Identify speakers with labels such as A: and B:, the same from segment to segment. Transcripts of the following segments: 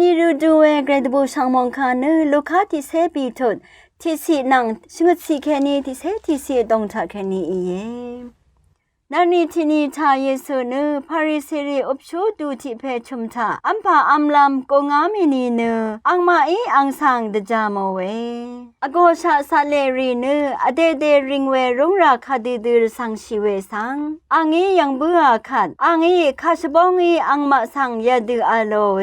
A: นี่รู้ดูเกรดบูช่างมองคานึลูกค้าที่เสปีทุดที่สีนังชงดสีแค่นี้ที่เสที่สีดงทักแค่นี้เองนานี่ที่นี่ชาเยซูเนพาริสิริอบชูดูที่เพชุมทาอัมพาอัมลำกงามินีเนอังมาอีอังสังเดจามเวอโกชาซาเลรีเนอเดเดริงเวรุงราคาดิดรสังชิเวสังอังอียังเบื่อขัดอังอีคาชบงอีอังมาสังยาดืออาโลเว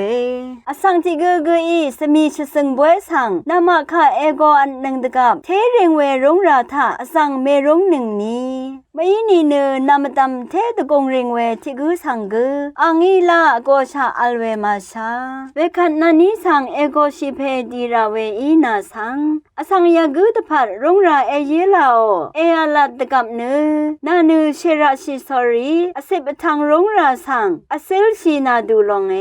A: อสังที่กึอีสมีชสึงบวยสังนามาคาเอโกอันนังดกับเทริงเวรุงราทาอสังเมรุงหนึ่งนี้ไม่นีเนนามตำเทตกงริงเวทิกุสังกุอังอีลาโกชาอัลเวมาชาเวคันนานิสังเอโกชิเพดีราเวอีนาสังอสังยากุตพัดรงราเอเยลาโอเออาลัดตกับเนนานูเชราชิสอรีอสิบทังรงราสังอเซลชีนาดูลง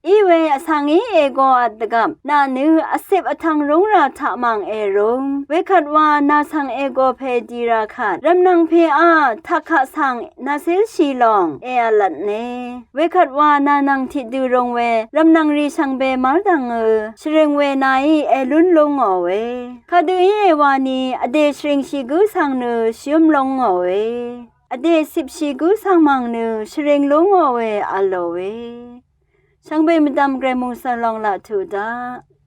A: อีเวอสังอีเอโกอัดกับนานูอสิบทังรงราทะมังเอรงเวคัดวานาสังเอโกเพดีราขัดรำนังเพอาทักขะสังนาเซลชีลองเออาลัดเนเวคัดวานานังทิดดูรงเวรำนังรีชังเบมาดังชเรงเวนายเอลุนลงอเวคาดูเอวานีอเดชริงชิกุสังเนชิมลงอเวอเดสิบชิกุสังมังเนชเรงลงอเวอโลเวช่างเบมดำเกรมุงสลองละทูดา